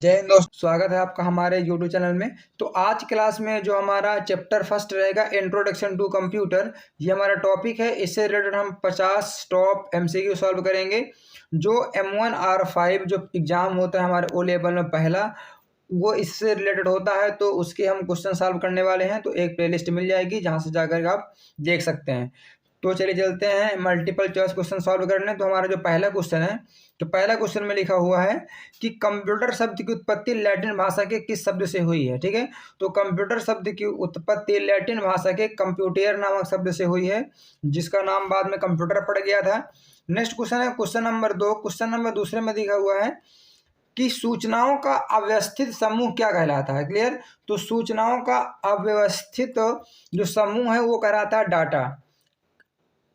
जय हिंद दोस्त, स्वागत है आपका हमारे यूट्यूब चैनल में। तो आज क्लास में जो हमारा चैप्टर फर्स्ट रहेगा इंट्रोडक्शन टू कंप्यूटर, ये हमारा टॉपिक है। इससे रिलेटेड हम 50 टॉप एमसीक्यू सॉल्व करेंगे। जो M1R5 जो एग्ज़ाम होता है हमारे ओ लेवल में पहला, वो इससे रिलेटेड होता है, तो उसके हम क्वेश्चन सॉल्व करने वाले हैं। तो एक प्लेलिस्ट मिल जाएगी जहाँ से जाकर आप देख सकते हैं। तो चलिए चलते हैं मल्टीपल चॉइस क्वेश्चन सॉल्व करने। तो हमारा जो पहला क्वेश्चन है, तो पहला क्वेश्चन में लिखा हुआ है कि कंप्यूटर शब्द की उत्पत्ति लैटिन भाषा के किस शब्द से हुई है। ठीक है, तो कंप्यूटर शब्द की उत्पत्ति लैटिन भाषा के कंप्यूटर नामक शब्द से हुई है, जिसका नाम बाद में कंप्यूटर पड़ गया था। नेक्स्ट क्वेश्चन है क्वेश्चन नंबर 2। क्वेश्चन नंबर दूसरे में दिखा हुआ है कि सूचनाओं का अव्यवस्थित समूह क्या कहलाता है। क्लियर, तो सूचनाओं का अव्यवस्थित जो समूह है वो कहलाता है डाटा,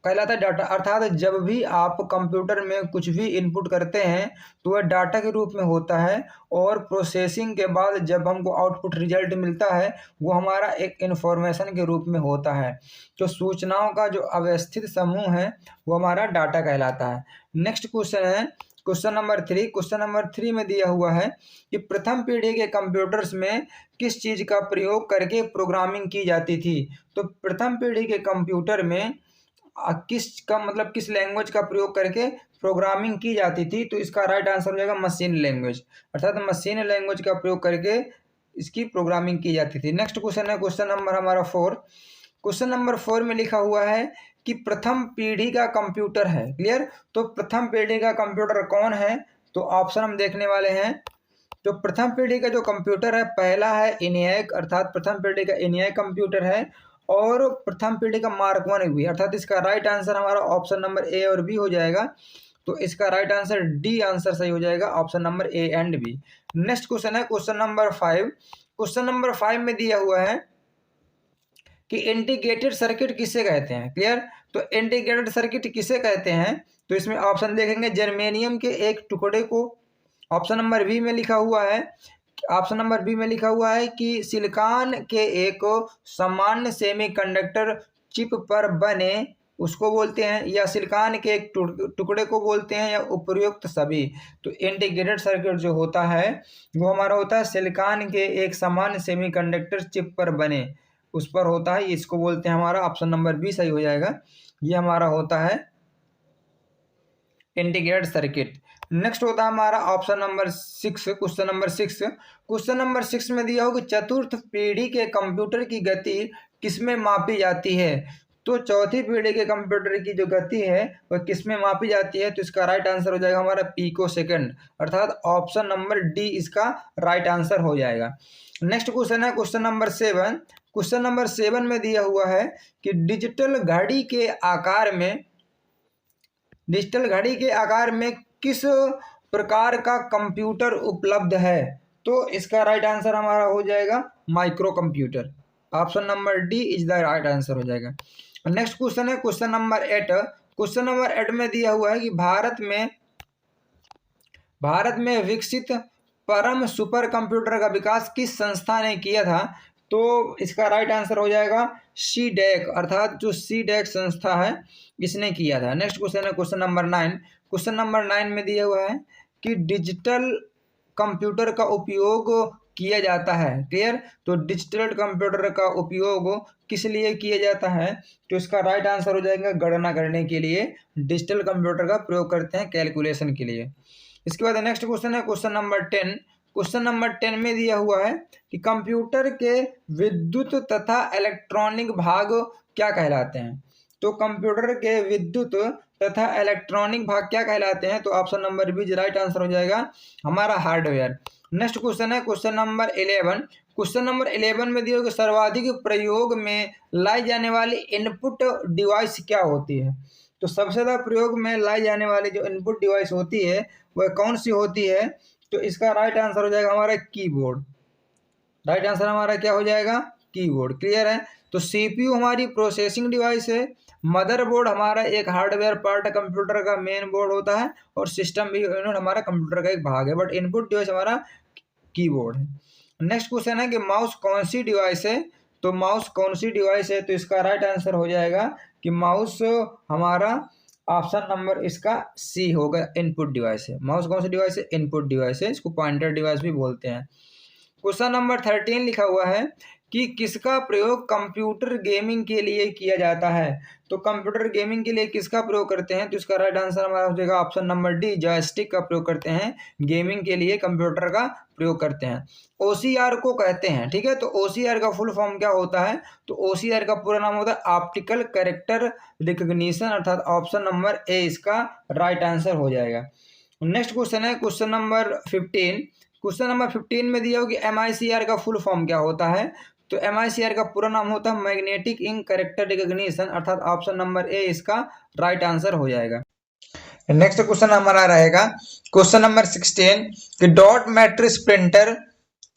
कहलाता है डाटा। अर्थात जब भी आप कंप्यूटर में कुछ भी इनपुट करते हैं तो वह डाटा के रूप में होता है, और प्रोसेसिंग के बाद जब हमको आउटपुट रिजल्ट मिलता है वो हमारा एक इंफॉर्मेशन के रूप में होता है। तो सूचनाओं का जो अव्यवस्थित समूह है वो हमारा डाटा कहलाता है। नेक्स्ट क्वेश्चन है क्वेश्चन नंबर 3। क्वेश्चन नंबर 3 में दिया हुआ है कि प्रथम पीढ़ी के कंप्यूटर्स में किस चीज़ का प्रयोग करके प्रोग्रामिंग की जाती थी। तो प्रथम पीढ़ी के कंप्यूटर में किस का मतलब किस लैंग्वेज का प्रयोग करके प्रोग्रामिंग की जाती थी। तो इसका राइट आंसर हो जाएगा मशीन लैंग्वेज, अर्थात मशीन लैंग्वेज का प्रयोग करके इसकी प्रोग्रामिंग की जाती थी। नेक्स्ट क्वेश्चन है क्वेश्चन नंबर हमारा 4। क्वेश्चन नंबर 4 में लिखा हुआ है कि प्रथम पीढ़ी का कंप्यूटर है। क्लियर, तो प्रथम पीढ़ी का कंप्यूटर कौन है, तो ऑप्शन हम देखने वाले हैं। तो प्रथम पीढ़ी का जो कंप्यूटर है पहला है ENIAC, अर्थात प्रथम पीढ़ी का ENIAC कंप्यूटर है, और प्रथम पीढ़ी का मार्क 1 भी, अर्थात इसका राइट आंसर हमारा ऑप्शन नंबर ए और बी हो जाएगा। तो इसका राइट आंसर डी आंसर सही हो जाएगा, option number A and B. Next question है क्वेश्चन नंबर 5। क्वेश्चन नंबर 5 में दिया हुआ है कि इंटीग्रेटेड सर्किट किसे कहते हैं। क्लियर, तो इंटीग्रेटेड सर्किट किसे कहते हैं, तो इसमें ऑप्शन देखेंगे जर्मेनियम के एक टुकड़े को। ऑप्शन नंबर बी में लिखा हुआ है ऑप्शन नंबर बी में लिखा हुआ है कि सिलिकॉन के एक सामान्य सेमीकंडक्टर चिप पर बने उसको बोलते हैं, या सिलिकॉन के एक टुकड़े को बोलते हैं, या उपयुक्त सभी। तो इंटीग्रेटेड सर्किट जो होता है वो हमारा होता है सिलिकॉन के एक सामान्य सेमीकंडक्टर चिप पर बने, उस पर होता है, इसको बोलते हैं हमारा ऑप्शन नंबर बी सही हो जाएगा। ये हमारा होता है इंटीग्रेटेड सर्किट। नेक्स्ट होता है हमारा option number 6। Question number 6। Question number 6 में दिया हो कि चतुर्थ पीढ़ी के कंप्यूटर की गति किसमें मापी जाती है। तो चौथी पीढ़ी के कंप्यूटर की जो गति है वह किसमें मापी जाती है, तो इसका राइट आंसर हो जाएगा हमारा पिको सेकंड, अर्थात ऑप्शन नंबर डी इसका राइट आंसर हो जाएगा। नेक्स्ट क्वेश्चन है क्वेश्चन नंबर 7। क्वेश्चन नंबर 7 में दिया हुआ है कि डिजिटल घड़ी के आकार में किस प्रकार का कंप्यूटर उपलब्ध है। तो इसका राइट आंसर हमारा हो जाएगा micro computer, option number D is the right answer हो जाएगा। नेक्स्ट क्वेश्चन है क्वेश्चन नंबर 8। क्वेश्चन नंबर 8 में दिया हुआ है कि भारत में विकसित परम सुपर कंप्यूटर का विकास किस संस्था ने किया था। तो इसका राइट आंसर हो जाएगा CDEC, अर्थात जो CDEC संस्था है इसने किया था। नेक्स्ट क्वेश्चन है क्वेश्चन नंबर 9। क्वेश्चन नंबर 9 में दिया हुआ है कि डिजिटल कंप्यूटर का उपयोग किया जाता है। क्लियर, तो डिजिटल कंप्यूटर का उपयोग किस लिए किया जाता है, तो इसका राइट आंसर हो जाएगा गणना करने के लिए डिजिटल कंप्यूटर का प्रयोग करते हैं, कैलकुलेशन के लिए। इसके बाद नेक्स्ट क्वेश्चन है क्वेश्चन नंबर 10। क्वेश्चन नंबर 10 में दिया हुआ है कि कंप्यूटर के विद्युत तथा इलेक्ट्रॉनिक भाग क्या कहलाते हैं। तो कंप्यूटर के विद्युत तथा इलेक्ट्रॉनिक भाग क्या कहलाते हैं, तो option number B right answer हो जाएगा हमारा हार्डवेयर। नेक्स्ट क्वेश्चन है क्वेश्चन नंबर 11। क्वेश्चन नंबर 11 में दिया कि सर्वाधिक प्रयोग में लाई जाने वाली इनपुट डिवाइस क्या होती है। तो सबसे ज़्यादा प्रयोग में लाई जाने वाली जो इनपुट डिवाइस होती है वह कौन सी होती है, तो इसका राइट आंसर हो जाएगा हमारा कीबोर्ड। राइट आंसर हमारा क्या हो जाएगा, कीबोर्ड। क्लियर है, तो CPU हमारी प्रोसेसिंग डिवाइस है, मदरबोर्ड हमारा एक हार्डवेयर पार्ट है, कंप्यूटर का मेन बोर्ड होता है, और सिस्टम भी यूनिट हमारा कंप्यूटर का एक भाग है, बट इनपुट डिवाइस हमारा कीबोर्ड है। नेक्स्ट क्वेश्चन है कि माउस कौन सी डिवाइस है। तो माउस कौन सी डिवाइस है, तो इसका राइट आंसर हो जाएगा कि माउस हमारा ऑप्शन नंबर इसका सी होगा, इनपुट डिवाइस है। माउस कौन सा डिवाइस है? इनपुट डिवाइस है, इसको पॉइंटर डिवाइस भी बोलते हैं। क्वेश्चन नंबर 13 लिखा हुआ है कि किसका प्रयोग कंप्यूटर गेमिंग के लिए किया जाता है? तो कंप्यूटर गेमिंग के लिए किसका प्रयोग करते हैं? तो इसका राइट आंसर हमारा हो जाएगा ऑप्शन नंबर डी, जॉयस्टिक का प्रयोग करते हैं। गेमिंग के लिए कंप्यूटर का प्रयोग करते हैं। ओसीआर को कहते हैं, ठीक है। तो ओसीआर का फुल फॉर्म क्या होता है? तो ओसीआर का पूरा नाम होता है ऑप्टिकल कैरेक्टर रिकॉग्निशन, अर्थात ऑप्शन नंबर ए इसका राइट आंसर हो जाएगा। नेक्स्ट क्वेश्चन है क्वेश्चन नंबर 15। क्वेश्चन नंबर 15 में दिया हो कि MICR का फुल फॉर्म क्या होता है? तो MICR का पूरा नाम होता है मैग्नेटिक इंक कैरेक्टर रिकॉग्निशन, अर्थात ऑप्शन नंबर ए इसका राइट आंसर हो जाएगा। नेक्स्ट क्वेश्चन हमारा रहेगा क्वेश्चन नंबर 16 कि डॉट मैट्रिक्स प्रिंटर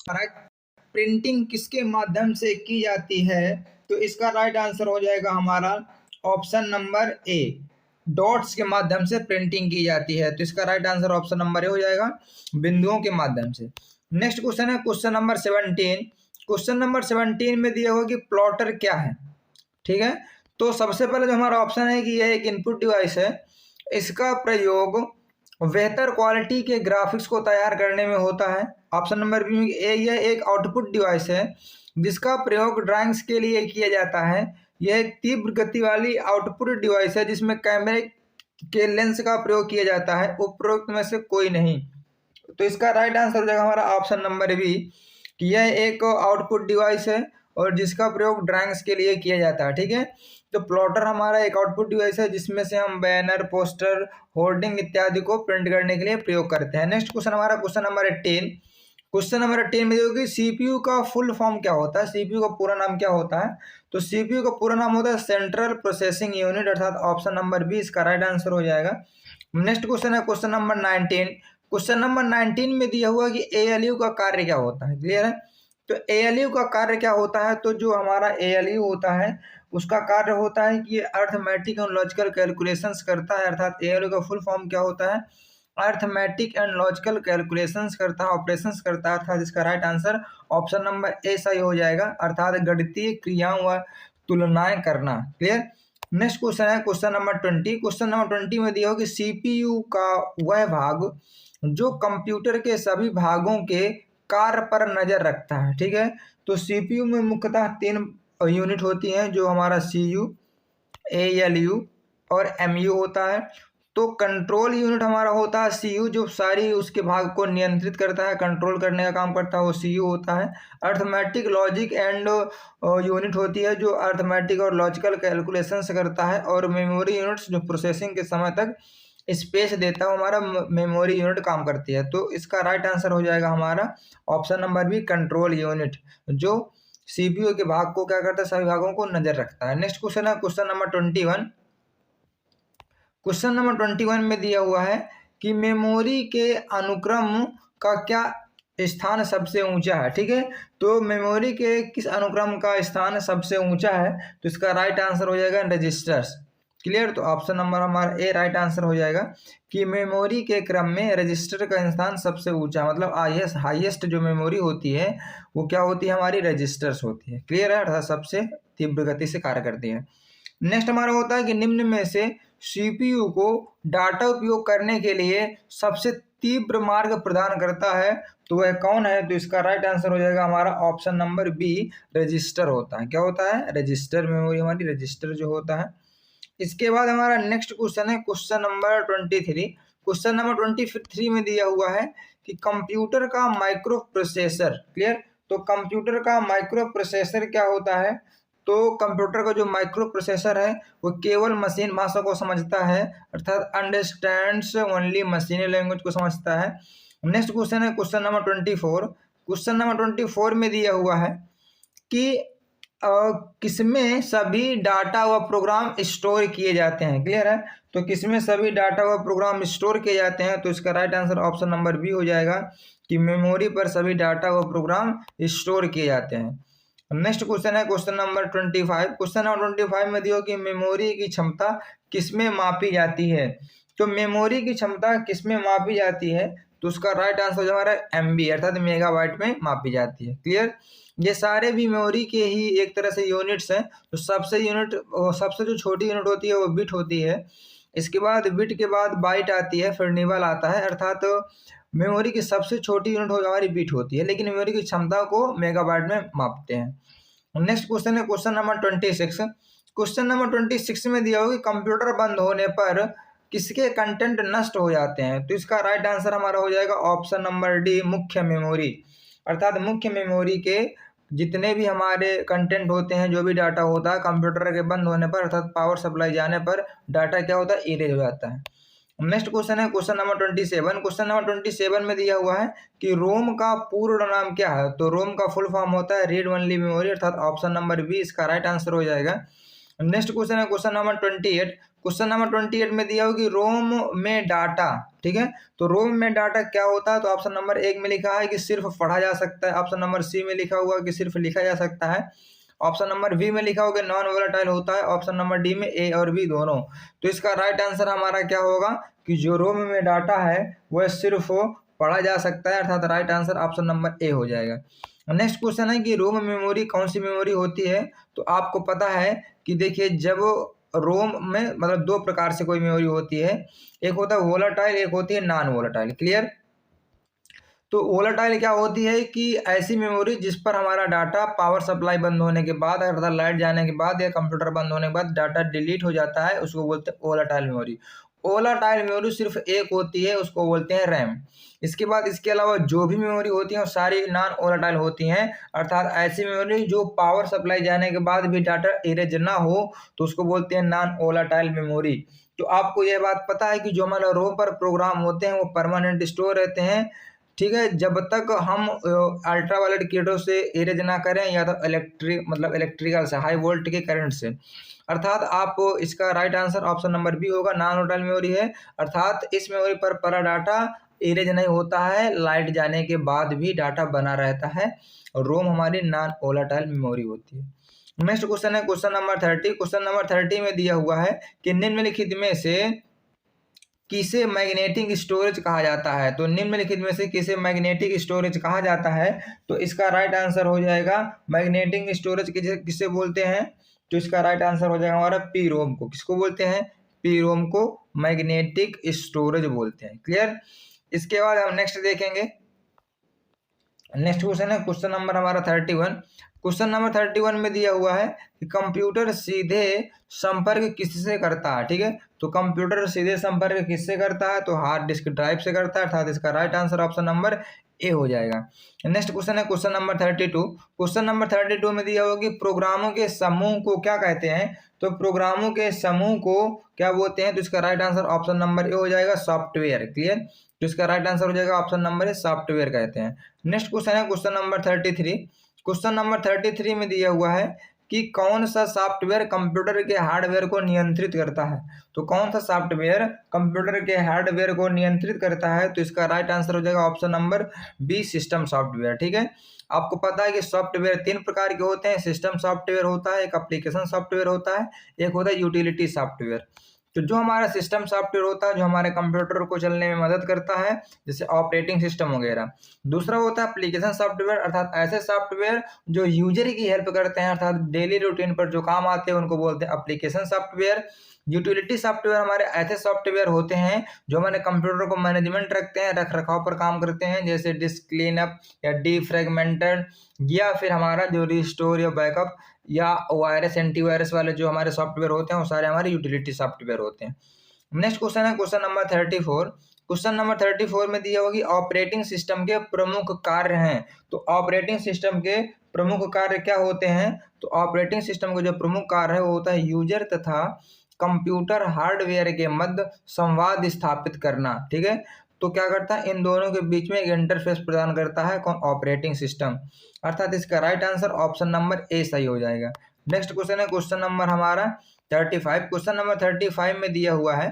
प्रिंटिंग किसके माध्यम से की जाती है? तो इसका राइट आंसर हो जाएगा हमारा ऑप्शन नंबर ए, डॉट्स के माध्यम से प्रिंटिंग की जाती है। तो इसका राइट आंसर ऑप्शन नंबर ए हो जाएगा, बिंदुओं के माध्यम से। नेक्स्ट क्वेश्चन है क्वेश्चन नंबर 17। क्वेश्चन नंबर 17 में दिया होगा कि प्लॉटर क्या है, ठीक है। तो सबसे पहले जो हमारा ऑप्शन है कि यह एक इनपुट डिवाइस है। इसका प्रयोग बेहतर क्वालिटी के ग्राफिक्स को तैयार करने में होता है। ऑप्शन नंबर बी ए, यह एक आउटपुट डिवाइस है जिसका प्रयोग ड्राइंग्स के लिए किया जाता है। यह एक तीव्र गति वाली आउटपुट डिवाइस है जिसमें कैमरे के लेंस का प्रयोग किया जाता है, उपरोक्त में से कोई नहीं। तो इसका राइट आंसर हो जाएगा हमारा ऑप्शन नंबर बी कि यह एक आउटपुट डिवाइस है और जिसका प्रयोग ड्राइंग्स के लिए किया जाता है, ठीक है। तो प्लॉटर हमारा एक आउटपुट डिवाइस है जिसमें से हम बैनर, पोस्टर, होर्डिंग इत्यादि को प्रिंट करने के लिए प्रयोग करते हैं। नेक्स्ट क्वेश्चन हमारा क्वेश्चन नंबर 18। क्वेश्चन नंबर 18 में देखो कि सीपीयू का फुल फॉर्म क्या होता है? सीपीयू का पूरा नाम क्या होता है? तो सीपीयू का पूरा नाम होता है सेंट्रल प्रोसेसिंग यूनिट, अर्थात ऑप्शन नंबर बी इसका राइट आंसर हो जाएगा। नेक्स्ट क्वेश्चन है क्वेश्चन नंबर 19। क्वेश्चन नंबर 19 में दिया हुआ कि एएलयू का कार्य क्या होता है? क्लियर है। तो एएलयू का कार्य क्या होता है? तो जो हमारा एएलयू होता है उसका कार्य होता है कि ये अर्थमेटिक एंड लॉजिकल कैलकुलेशंस करता है, अर्थात एएलयू का फुल फॉर्म क्या होता है? अर्थमेटिक एंड लॉजिकल कैलकुलेशंस करता है, ऑपरेशंस करता है, अर्थात इसका राइट आंसर ऑप्शन नंबर ए सही हो जाएगा, अर्थात गणितीय क्रियाओं व तुलनाएं करना। क्लियर। नेक्स्ट क्वेश्चन है क्वेश्चन नंबर 20। क्वेश्चन नंबर 20 में दिया हो कि सीपीयू का वह भाग जो कंप्यूटर के सभी भागों के कार्य पर नजर रखता है, ठीक है। तो सीपीयू में मुख्यतः 3 यूनिट होती हैं, जो हमारा सीयू, एएलयू और एमयू होता है। तो कंट्रोल यूनिट हमारा होता है सीयू, जो सारी उसके भाग को नियंत्रित करता है, कंट्रोल करने का काम करता है, वो सीयू होता है। अर्थमेटिक लॉजिक एंड यूनिट होती है जो अर्थमेटिक और लॉजिकल कैलकुलेशंस करता है। और मेमोरी यूनिट्स जो प्रोसेसिंग के समय तक स्पेस देता है, हमारा मेमोरी यूनिट काम करती है। तो इसका राइट आंसर हो जाएगा हमारा option number B, control unit, जो सीपीयू के भाग को क्या करता है? सभी भागों को नजर रखता है। नेक्स्ट क्वेश्चन है क्वेश्चन नंबर 21। क्वेश्चन नंबर 21 में दिया हुआ है कि मेमोरी के अनुक्रम का क्या स्थान सबसे ऊंचा है, ठीक है। तो मेमोरी के किस अनुक्रम का स्थान सबसे ऊंचा है? तो इसका राइट आंसर हो जाएगा रजिस्टर्स। क्लियर। तो ऑप्शन नंबर हमारा ए राइट आंसर हो जाएगा कि मेमोरी के क्रम में रजिस्टर का स्थान सबसे ऊंचा, मतलब हाईएस्ट जो मेमोरी होती है वो क्या होती है? हमारी रजिस्टर्स होती है। क्लियर है, अर्थात सबसे तीव्र गति से कार्य करती है। नेक्स्ट हमारा होता है कि निम्न में से सीपीयू को डाटा उपयोग करने के लिए सबसे तीव्र मार्ग प्रदान करता है, तो वह कौन है? तो इसका राइट आंसर हो जाएगा हमारा ऑप्शन नंबर बी, रजिस्टर होता है। क्या होता है? रजिस्टर। मेमोरी हमारी रजिस्टर जो होता है। इसके बाद हमारा नेक्स्ट क्वेश्चन है क्वेश्चन नंबर 23। क्वेश्चन नंबर 23 में दिया हुआ है कि कंप्यूटर का माइक्रो प्रोसेसर। क्लियर। तो कंप्यूटर का माइक्रो प्रोसेसर क्या होता है? तो कंप्यूटर का जो माइक्रो प्रोसेसर है वो केवल मशीन भाषा को समझता है, अर्थात अंडरस्टैंड्स ओनली मशीन लैंग्वेज को समझता है। नेक्स्ट क्वेश्चन है क्वेश्चन नंबर 24। क्वेश्चन नंबर 24 में दिया हुआ है कि किसमें सभी डाटा व प्रोग्राम स्टोर किए जाते हैं? क्लियर है। तो किसमें सभी डाटा व प्रोग्राम स्टोर किए जाते हैं? तो इसका right answer option number B हो जाएगा कि मेमोरी पर सभी डाटा व प्रोग्राम स्टोर किए जाते हैं। नेक्स्ट क्वेश्चन है क्वेश्चन नंबर 25। क्वेश्चन नंबर 25 में दियो कि मेमोरी की क्षमता किसमें मापी जाती है? तो मेमोरी की क्षमता किसमें मापी जाती है? तो उसका राइट आंसर हमारा एमबी, अर्थात मेगाबाइट में मापी जाती है। क्लियर। ये सारे भी मेमोरी के ही एक तरह से यूनिट्स हैं। तो सबसे जो छोटी यूनिट होती है वो बिट होती है, इसके बाद बिट के बाद बाइट आती है, फिर निबल आता है, अर्थात मेमोरी की सबसे छोटी यूनिट हमारी बिट होती है, लेकिन मेमोरी की क्षमता को मेगाबाइट में मापते हैं। नेक्स्ट क्वेश्चन है क्वेश्चन नंबर 26। क्वेश्चन नंबर 26 में दिया होगा कि कंप्यूटर बंद होने पर किसके कंटेंट नष्ट हो जाते हैं। तो इसका राइट आंसर हमारा हो जाएगा ऑप्शन नंबर डी, मुख्य मेमोरी। अर्थात मुख्य मेमोरी के जितने भी हमारे कंटेंट होते हैं, जो भी डाटा होता है, कंप्यूटर के बंद होने पर अर्थात पावर सप्लाई जाने पर डाटा क्या होता है, इरेज हो जाता है। नेक्स्ट क्वेश्चन है क्वेश्चन नंबर 27। क्वेश्चन नंबर 27 में दिया हुआ है कि रोम का पूर्ण नाम क्या है। तो रोम का फुल फॉर्म होता है रीड ओनली मेमोरी, अर्थात ऑप्शन नंबर बी इसका राइट आंसर हो जाएगा। नेक्स्ट क्वेश्चन है क्वेश्चन नंबर 28। क्वेश्चन नंबर 28 में दिया होगा कि रोम में डाटा, ठीक है, तो रोम में डाटा क्या होता है। तो ऑप्शन नंबर 1 में लिखा है कि सिर्फ पढ़ा जा सकता है, ऑप्शन नंबर सी में लिखा हुआ कि सिर्फ लिखा जा सकता है, ऑप्शन नंबर बी में लिखा होगा नॉन वोलेटाइल होता है, ऑप्शन नंबर डी में ए और बी दोनों। तो इसका राइट आंसर हमारा क्या होगा कि जो रोम में डाटा है वह सिर्फ पढ़ा जा सकता है, अर्थात राइट आंसर ऑप्शन नंबर ए हो जाएगा। नेक्स्ट क्वेश्चन है कि रोम मेमोरी कौन सी मेमोरी होती है। तो आपको पता है कि देखिए, जब रोम में मतलब दो प्रकार से कोई मेमोरी होती है, एक होता है वोलेटाइल, एक होती है नॉन वोलेटाइल। क्लियर। तो वोलेटाइल क्या होती है कि ऐसी मेमोरी जिस पर हमारा डाटा पावर सप्लाई बंद होने के बाद, अर्थात लाइट जाने के बाद या कंप्यूटर बंद होने के बाद डाटा डिलीट हो जाता है, उसको बोलते हैं वोलेटाइल मेमोरी। वोलेटाइल मेमोरी सिर्फ एक होती है, उसको बोलते हैं रैम। इसके बाद इसके अलावा जो भी मेमोरी होती है वो सारी नॉन वोलेटाइल होती हैं, अर्थात ऐसी मेमोरी जो पावर सप्लाई जाने के बाद भी डाटा इरेज ना हो, तो उसको बोलते हैं नॉन वोलेटाइल मेमोरी। तो आपको यह बात पता है कि जो हमारे रोम पर प्रोग्राम होते हैं वो परमानेंट स्टोर रहते हैं, ठीक है, जब तक हम अल्ट्रा वायलेट किरणों से इरेज ना करें या तो इलेक्ट्रिकल से, हाई वोल्ट के करंट से। अर्थात आप इसका right answer option number B होगा, नॉन वोलेटाइल मेमोरी है, अर्थात इस मेमोरी पर पड़ा डाटा इरेज नहीं होता है, लाइट जाने के बाद भी डाटा बना रहता है। रोम हमारी नॉन वोलेटाइल मेमोरी होती है। नेक्स्ट क्वेश्चन है क्वेश्चन नंबर 30। क्वेश्चन नंबर 30 में दिया हुआ है कि निम्नलिखित में से किसे मैग्नेटिक स्टोरेज कहा जाता है। तो निम्नलिखित में से किसे मैग्नेटिक स्टोरेज कहा जाता है। तो इसका राइट आंसर हो जाएगा मैग्नेटिक स्टोरेज किसे बोलते हैं। तो इसका राइट आंसर हो जाएगा हमारा पी रोम को। किसको बोलते हैं, पी रोम को मैग्नेटिक स्टोरेज बोलते हैं। क्लियर। इसके बाद हम नेक्स्ट देखेंगे। नेक्स्ट क्वेश्चन है क्वेश्चन नंबर हमारा 31। क्वेश्चन नंबर 31 में दिया हुआ है कि कंप्यूटर सीधे संपर्क किससे करता है। ठीक है, तो कंप्यूटर सीधे संपर्क किससे करता है। तो हार्ड डिस्क ड्राइव से करता है, अर्थात इसका राइट आंसर ऑप्शन नंबर ए हो जाएगा। नेक्स्ट क्वेश्चन है क्वेश्चन नंबर 32। क्वेश्चन नंबर 32 में दिया होगा कि प्रोग्रामों के समूह को क्या कहते हैं। तो प्रोग्रामों के समूह को क्या बोलते हैं। तो इसका राइट आंसर ऑप्शन नंबर ए हो जाएगा, सॉफ्टवेयर। क्लियर। तो इसका राइट आंसर हो जाएगा ऑप्शन नंबर ए, सॉफ्टवेयर कहते हैं। नेक्स्ट क्वेश्चन है क्वेश्चन नंबर 33। क्वेश्चन नंबर 33 में दिया हुआ है कि कौन सा सॉफ्टवेयर कंप्यूटर के हार्डवेयर को नियंत्रित करता है। तो कौन सा सॉफ्टवेयर कंप्यूटर के हार्डवेयर को नियंत्रित करता है। तो इसका राइट आंसर हो जाएगा option number B, system software. ठीक है, आपको पता है कि सॉफ्टवेयर तीन प्रकार के होते हैं। सिस्टम सॉफ्टवेयर होता है, एक एप्लीकेशन सॉफ्टवेयर होता है, एक होता है यूटिलिटी सॉफ्टवेयर। तो जो हमारा सिस्टम सॉफ्टवेयर होता है, जो हमारे कंप्यूटर को चलने में मदद करता है, जैसे ऑपरेटिंग सिस्टम वगैरह। दूसरा होता है एप्लीकेशन सॉफ्टवेयर, अर्थात ऐसे सॉफ्टवेयर जो यूजर की हेल्प करते हैं, अर्थात डेली रूटीन पर जो काम आते हैं उनको बोलते हैं एप्लीकेशन सॉफ्टवेयर। यूटिलिटी सॉफ्टवेयर हमारे ऐसे सॉफ्टवेयर होते हैं जो हमारे कंप्यूटर को मैनेजमेंट रखते हैं, रख रखाव पर काम करते हैं, जैसे डिस्क क्लीनअप या डीफ्रेगमेंटेड, या फिर हमारा जो रिस्टोर या बैकअप या वायरस एंटीवायरस वाले जो हमारे सॉफ्टवेयर होते हैं वो सारे हमारे यूटिलिटी सॉफ्टवेयर होते हैं। नेक्स्ट क्वेश्चन है क्वेश्चन नंबर 34। क्वेश्चन नंबर 34 में दिया होगी ऑपरेटिंग सिस्टम के प्रमुख कार्य हैं। तो ऑपरेटिंग सिस्टम के प्रमुख कार्य क्या होते हैं। तो ऑपरेटिंग सिस्टम का जो प्रमुख कार्य है वो होता है यूजर तथा कंप्यूटर हार्डवेयर के मध्य संवाद स्थापित करना। ठीक है, तो क्या करता है, इन दोनों के बीच में एक इंटरफेस प्रदान करता है कौन, ऑपरेटिंग सिस्टम। अर्थात इसका राइट आंसर ऑप्शन नंबर ए सही हो जाएगा। नेक्स्ट क्वेश्चन है क्वेश्चन नंबर हमारा 35। क्वेश्चन नंबर 35 में दिया हुआ है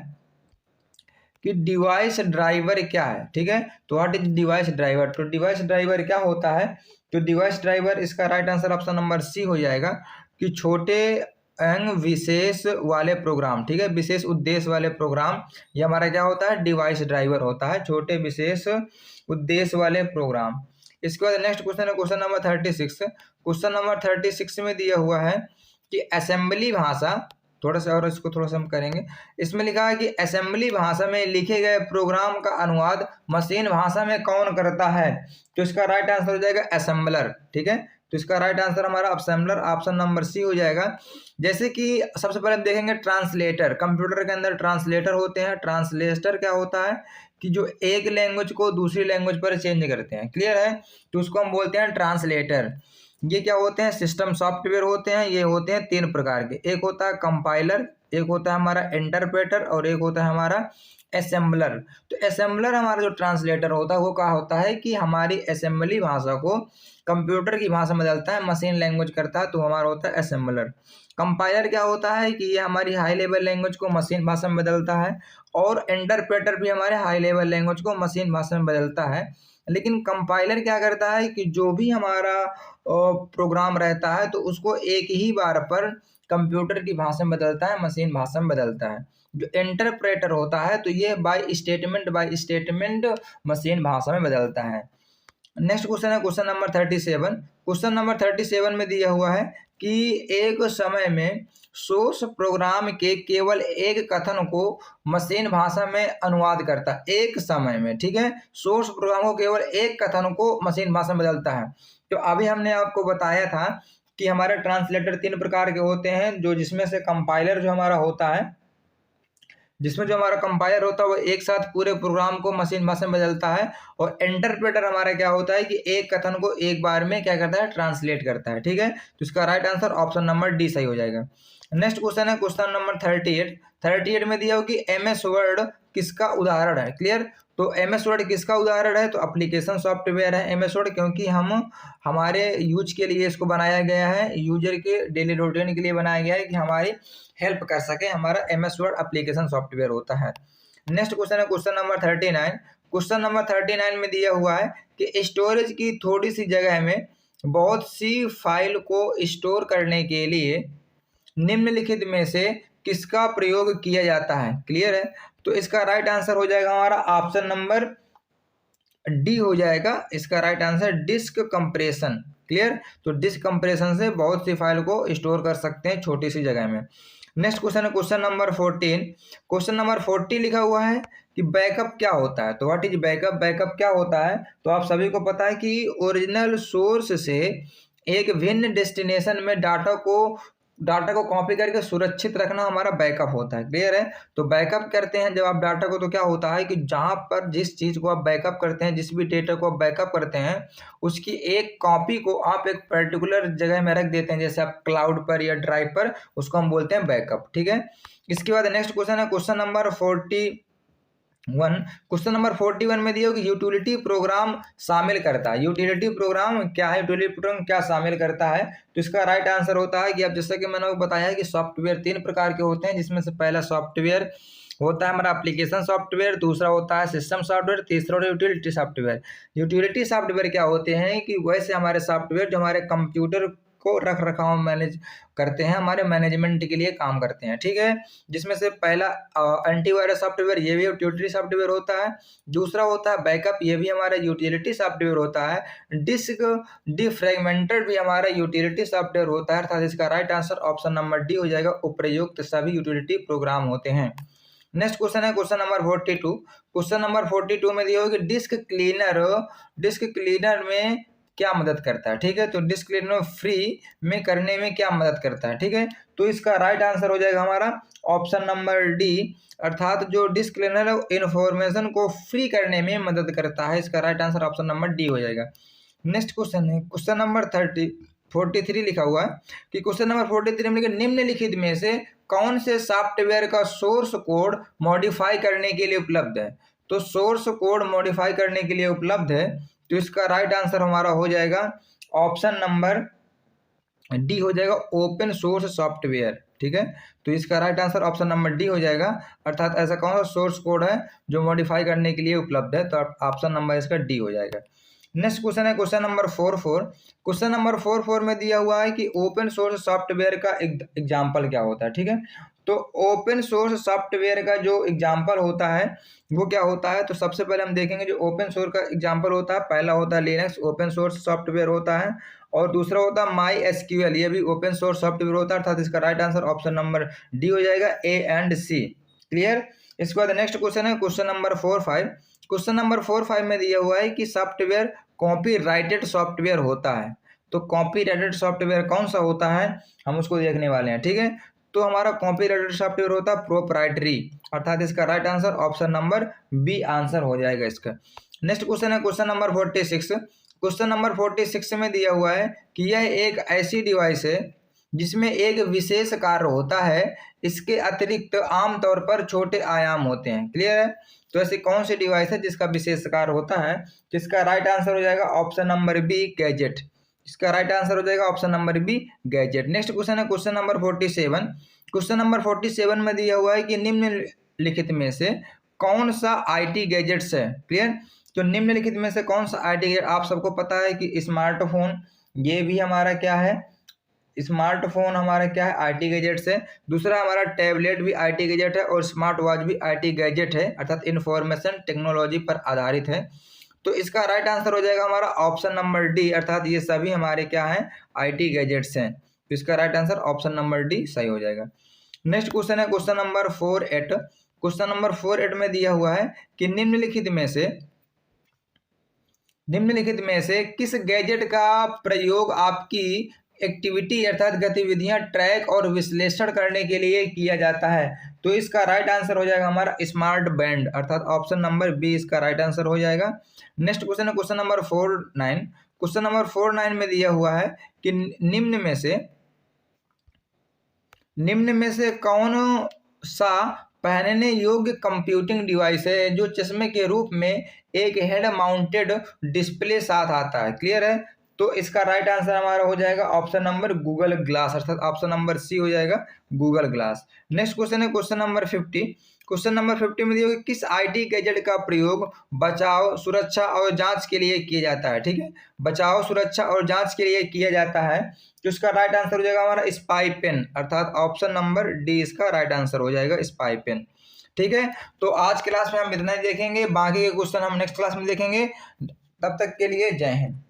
कि डिवाइस ड्राइवर क्या है। ठीक है, तो व्हाट इज डिवाइस ड्राइवर। तो डिवाइस ड्राइवर क्या होता है। तो डिवाइस ड्राइवर इसका right answer option number C हो जाएगा कि छोटे अंग विशेष वाले प्रोग्राम। ठीक है, विशेष उद्देश्य वाले प्रोग्राम, ये हमारा क्या होता है, डिवाइस ड्राइवर होता है, छोटे विशेष उद्देश्य वाले प्रोग्राम। इसके बाद नेक्स्ट क्वेश्चन है क्वेश्चन नंबर 36। क्वेश्चन नंबर 36 में दिया हुआ है कि असेंबली भाषा थोड़ा सा और इसको थोड़ा सा हम करेंगे। इसमें लिखा है कि असेंबली भाषा में लिखे गए प्रोग्राम का अनुवाद मशीन भाषा में कौन करता है? तो इसका राइट आंसर हो जाएगा असेंबलर। ठीक है, तो इसका राइट आंसर हमारा असेंबलर ऑप्शन नंबर सी हो जाएगा। जैसे कि सबसे पहले हम देखेंगे ट्रांसलेटर। कंप्यूटर के अंदर ट्रांसलेटर होते हैं। ट्रांसलेटर क्या होता है कि जो एक लैंग्वेज को दूसरी लैंग्वेज पर चेंज करते हैं। क्लियर है, तो उसको हम बोलते हैं ट्रांसलेटर। ये क्या होते हैं? सिस्टम सॉफ्टवेयर होते हैं। ये होते हैं 3 प्रकार के, एक होता है कंपाइलर, एक होता है हमारा इंटरप्रेटर और एक होता है हमारा असेंबलर। तो असेंबलर हमारा जो ट्रांसलेटर होता है वो क्या होता है कि हमारी असेंबली भाषा को कंप्यूटर की भाषा में बदलता है, मशीन लैंग्वेज करता है, तो हमारा होता है असेंबलर। कंपाइलर क्या होता है कि ये हमारी हाई लेवल लैंग्वेज को मशीन भाषा में बदलता है, और इंटरप्रेटर भी हमारे हाई लेवल लैंग्वेज को मशीन भाषा में बदलता है। लेकिन कंपाइलर क्या करता है कि जो भी हमारा प्रोग्राम रहता है तो उसको एक ही बार पर कंप्यूटर की भाषा में बदलता है, मशीन भाषा में बदलता है। जो इंटरप्रेटर होता है तो ये बाय स्टेटमेंट मशीन भाषा में बदलता है। नेक्स्ट क्वेश्चन है क्वेश्चन नंबर 37। क्वेश्चन नंबर 37 में दिया हुआ है कि एक समय में सोर्स प्रोग्राम के केवल एक कथन को मशीन भाषा में अनुवाद करता है। एक समय में, ठीक है, सोर्स प्रोग्राम को केवल एक कथन को मशीन भाषा में बदलता है। तो अभी हमने आपको बताया था कि हमारे ट्रांसलेटर 3 प्रकार के होते हैं, जो जिसमें से कंपाइलर जो हमारा होता है, जिसमें जो हमारा कंपाइलर होता है वो एक साथ पूरे प्रोग्राम को मशीन भाषा में बदलता है, और इंटरप्रेटर हमारा क्या होता है कि एक कथन को एक बार में क्या करता है? ट्रांसलेट करता है। ठीक है, तो इसका right answer option number D सही हो जाएगा। नेक्स्ट क्वेश्चन है क्वेश्चन नंबर 38 में दिया हो कि MS वर्ड किसका उदाहरण है? क्लियर, तो MS वर्ड किसका उदाहरण है? तो एप्लीकेशन सॉफ्टवेयर है MS वर्ड, क्योंकि हम हमारे यूज के लिए इसको बनाया गया है, यूजर के डेली रूटीन के लिए बनाया गया है कि हमारी हेल्प कर सके। हमारा MS वर्ड एप्लीकेशन सॉफ्टवेयर होता है। नेक्स्ट क्वेश्चन है क्वेश्चन नंबर 39। क्वेश्चन नंबर 39 में दिया हुआ है कि स्टोरेज की थोड़ी सी जगह में बहुत सी फाइल को स्टोर करने के लिए निम्नलिखित में से किसका प्रयोग किया जाता है? क्लियर है, तो इसका राइट आंसर हो जाएगा हमारा ऑप्शन नंबर डी हो जाएगा। इसका right answer disk compression. Clear, तो डिस्क कंप्रेशन से बहुत सी फाइल को स्टोर कर सकते हैं छोटी सी जगह में। नेक्स्ट क्वेश्चन है क्वेश्चन नंबर 14। क्वेश्चन नंबर 40 लिखा हुआ है कि बैकअप क्या होता है? तो व्हाट इज बैकअप? बैकअप क्या होता है? तो आप सभी को पता है कि ओरिजिनल सोर्स से एक भिन्न डेस्टिनेशन में डाटा को कॉपी करके सुरक्षित रखना हमारा बैकअप होता है। क्लियर है, तो बैकअप करते हैं जब आप डाटा को, तो क्या होता है कि जहां पर जिस चीज को आप बैकअप करते हैं, जिस भी डेटा को आप बैकअप करते हैं, उसकी एक कॉपी को आप एक पर्टिकुलर जगह में रख देते हैं, जैसे आप क्लाउड पर या ड्राइव पर, उसको हम बोलते हैं बैकअप। ठीक है, इसके बाद नेक्स्ट क्वेश्चन है क्वेश्चन नंबर 41। क्वेश्चन नंबर 41 में दिया कि यूटिलिटी प्रोग्राम शामिल करता है। यूटिलिटी प्रोग्राम क्या है? यूटिलिटी प्रोग्राम क्या शामिल करता है? तो इसका राइट आंसर होता है कि अब जैसा कि मैंने बताया है कि सॉफ्टवेयर 3 प्रकार के होते हैं, जिसमें से पहला सॉफ्टवेयर होता है हमारा एप्लीकेशन सॉफ्टवेयर, दूसरा होता है सिस्टम सॉफ्टवेयर, तीसरा होता है यूटिलिटी सॉफ्टवेयर। यूटिलिटी सॉफ्टवेयर क्या होते हैं कि वैसे हमारे सॉफ्टवेयर जो हमारे कंप्यूटर को रख रखाव मैनेज करते हैं, हमारे मैनेजमेंट के लिए काम करते हैं। ठीक है, जिसमें से पहला एंटीवायरस सॉफ्टवेयर, ये भी यूटिलिटी सॉफ्टवेयर होता है। दूसरा होता है बैकअप, ये भी हमारा यूटिलिटी सॉफ्टवेयर होता है। डिस्क डिफ्रैगमेंटेड भी हमारा यूटिलिटी सॉफ्टवेयर होता है, अर्थात इसका right answer option number D हो जाएगा। उपयुक्त सभी यूटिलिटी प्रोग्राम होते हैं। नेक्स्ट क्वेश्चन है क्वेश्चन नंबर 42। क्वेश्चन नंबर 42 में दिया होगा कि डिस्क क्लीनर में क्या मदद करता है? ठीक है, तो डिस्क क्लीनर फ्री में करने में क्या मदद करता है? ठीक है, तो इसका राइट आंसर हो जाएगा हमारा ऑप्शन नंबर डी, अर्थात जो डिस्क क्लीनर है इंफॉर्मेशन को फ्री करने में मदद करता है। इसका right answer option number D हो जाएगा। नेक्स्ट क्वेश्चन है क्वेश्चन नंबर 43 लिखा हुआ है कि क्वेश्चन नंबर 43 में निम्नलिखित में से कौन से सॉफ्टवेयर का सोर्स कोड मॉडिफाई करने के लिए उपलब्ध है? तो सोर्स कोड मॉडिफाई करने के लिए उपलब्ध है, तो इसका राइट आंसर हमारा हो जाएगा ऑप्शन नंबर डी हो जाएगा, ओपन सोर्स सॉफ्टवेयर। ठीक है, तो इसका right answer option number D हो जाएगा, अर्थात ऐसा कौन सा सोर्स कोड है जो मॉडिफाई करने के लिए उपलब्ध है? तो ऑप्शन नंबर इसका डी हो जाएगा। नेक्स्ट क्वेश्चन है क्वेश्चन नंबर 44। क्वेश्चन नंबर 44 में दिया हुआ है कि ओपन सोर्स सॉफ्टवेयर का एग्जाम्पल क्या होता है? ठीक है, तो ओपन सोर्स सॉफ्टवेयर का जो एग्जाम्पल होता है वो क्या होता है, तो सबसे पहले हम देखेंगे जो ओपन सोर्स का एग्जाम्पल होता है, पहला होता है लिनक्स, ओपन सोर्स सॉफ्टवेयर होता है, और दूसरा होता है माई एसक्यूएल, ये भी ओपन सोर्स सॉफ्टवेयर होता है, अर्थात इसका right answer option number D हो जाएगा, ए एंड सी। क्लियर। इसके बाद नेक्स्ट क्वेश्चन है क्वेश्चन नंबर 4-5। क्वेश्चन नंबर 4-5 में दिया हुआ है कि सॉफ्टवेयर कॉपीराइटेड सॉफ्टवेयर होता है। तो कॉपीराइटेड सॉफ्टवेयर कौन सा होता है हम उसको देखने वाले हैं, ठीक है। तो हमारा कॉपीराइटेड सॉफ्टवेयर होता है प्रोप्राइटरी, अर्थात इसका right answer option number B answer हो जाएगा इसका। नेक्स्ट क्वेश्चन है क्वेश्चन नंबर 46। क्वेश्चन नंबर 46 में दिया हुआ है कि यह एक ऐसी डिवाइस है जिसमें एक विशेष कार्य होता है, इसके अतिरिक्त आमतौर पर छोटे आयाम होते हैं। क्लियर है। तो ऐसी कौन सी डिवाइस है जिसका विशेष कार्य होता है, जिसका राइट आंसर हो जाएगा ऑप्शन नंबर बी गैजेट। इसका राइट आंसर हो जाएगा option number B gadget. Next question है क्वेश्चन नंबर 47। क्वेश्चन नंबर 47 में दिया हुआ है कि निम्नलिखित में से कौन सा आईटी गैजेट्स है। क्लियर। तो निम्नलिखित में से कौन सा आईटी गैजेट, आप सबको पता है कि स्मार्टफोन, ये भी हमारा क्या है, स्मार्टफोन हमारा क्या है, आईटी गैजेट्स है। दूसरा हमारा टैबलेट भी आईटी गैजेट है, और स्मार्ट वॉच भी आईटी गैजेट है, अर्थात इंफॉर्मेशन टेक्नोलॉजी पर आधारित है। तो इसका राइट आंसर हो जाएगा हमारा ऑप्शन नंबर डी, अर्थात ये सभी हमारे क्या हैं, आईटी गैजेट्स हैं। तो इसका right answer option number D सही हो जाएगा। नेक्स्ट क्वेश्चन है क्वेश्चन नंबर 48। क्वेश्चन नंबर 48 में दिया हुआ है कि निम्नलिखित में से किस गैजेट का प्रयोग आपकी एक्टिविटी अर्थात गतिविधियां ट्रैक और विश्लेषण करने के लिए किया जाता है। तो इसका राइट आंसर हो जाएगा हमारा स्मार्ट बैंड, अर्थात ऑप्शन नंबर बी इसका राइट आंसर हो जाएगा। नेक्स्ट क्वेश्चन है क्वेश्चन नंबर 49। क्वेश्चन नंबर 49 में दिया हुआ है कि निम्न में से कौन सा पहनने योग्य कंप्यूटिंग डिवाइस है जो चश्मे के रूप में एक हेड माउंटेड डिस्प्ले साथ आता है। क्लियर है। तो इसका राइट आंसर हमारा हो जाएगा ऑप्शन नंबर गूगल ग्लास, अर्थात ऑप्शन नंबर सी हो जाएगा गूगल ग्लास। नेक्स्ट क्वेश्चन है क्वेश्चन नंबर 50। क्वेश्चन नंबर 50 में दिया हुआ किस आईटी गैजेट का प्रयोग बचाव, सुरक्षा और जांच के लिए किया जाता है। ठीक है, बचाव, सुरक्षा और जांच के लिए किया जाता है। तो इसका राइट आंसर हो जाएगा हमारा स्पाई पेन, अर्थात ऑप्शन नंबर डी इसका राइट आंसर हो जाएगा स्पाई पेन। ठीक है, तो आज क्लास में हम इतना ही देखेंगे, बाकी के क्वेश्चन हम नेक्स्ट क्लास में देखेंगे। तब तक के लिए जय हिंद।